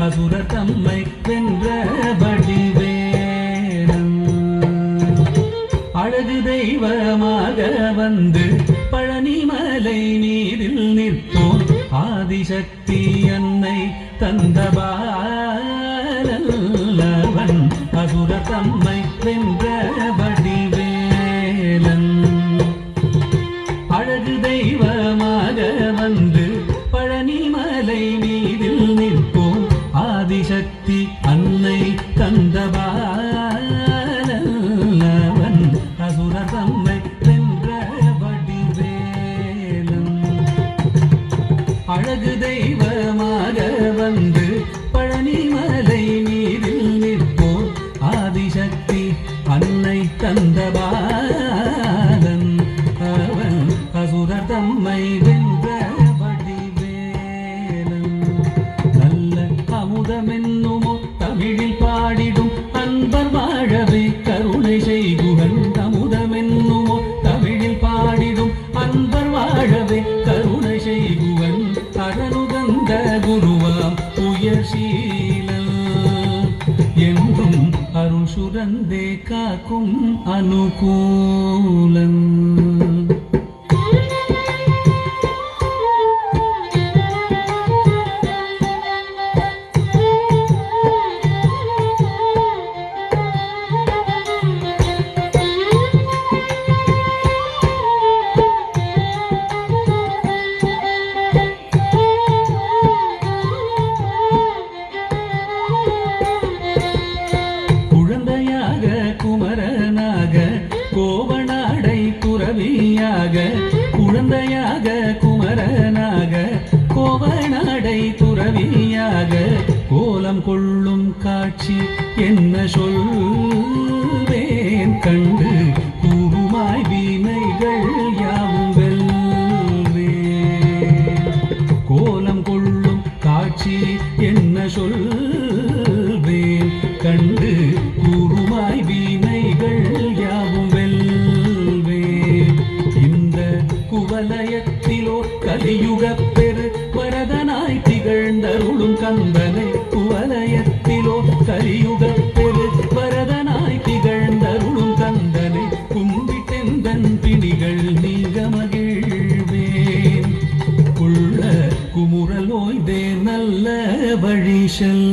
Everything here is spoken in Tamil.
அசுரர் தம்மை வென்ற வடிவேலன் அழகு தெய்வமாக வந்து பழனிமலை மீதில் நிற்போம் ஆதிசக்தி அன்னை தந்தபாலன் அசுரர் தம்மை வென்ற வடிவேலன் அழகு தெய்வமாக வந்து பழனிமலை மீதில் நிற்போம் ஆதிசக்தி அன்னை தந்தபாலன் அசுரர் தம்மை வென்ற வடிவேலன் அழகு தெய்வமாக வந்து பழனிமலை மீதில் நிற்போம் ஆதிசக்தி அன்னை தந்தபாலன் அவன் அசுரர் தம்மை வென்ற வடிவேலன் நல்ல அமுதமென்னுமோ தமிழில் பாடிடும் அன்பர் வாழவே கருணை செய்குகன் அமுதமென்னுமோ தமிழில் பாடிடும் அன்பர் வாழவே கருணை செய்குவன் அருளுகந்த குருவாம் உயர்சீலன் என்றும் அருள் சுரந்தே காக்கும் அனுகூலன் குமரனாக கோவனாடை துறவியாக குழந்தையாக குமரனாக கோவனாடை துறவியாக கோலம் கொள்ளும் காட்சி என்ன சொல்வேன் கண்டு கூறுமாய் வீணைகள் யாவும் வெல்வேன் கோலம் கொள்ளும் காட்சி என்ன சொல்வேன் கண்டு கூறுமாய் வீணைகள் யாவும் வெல்வேன் இந்த குவலயத்திலோ கலியுகப் பெரு வரதனாய் திகழ்ந்தருளும் கந்தனை குவலயத்திலோ கலியுகப் பெரு வரதனாய் திகழ்ந்தருளும் கந்தனை கும்பிட்டெந்தன் பிணிகள் நீங்க மகிழ்வேன் உள்ள குமுறல் ஓய்தே நல்ல வழி செல்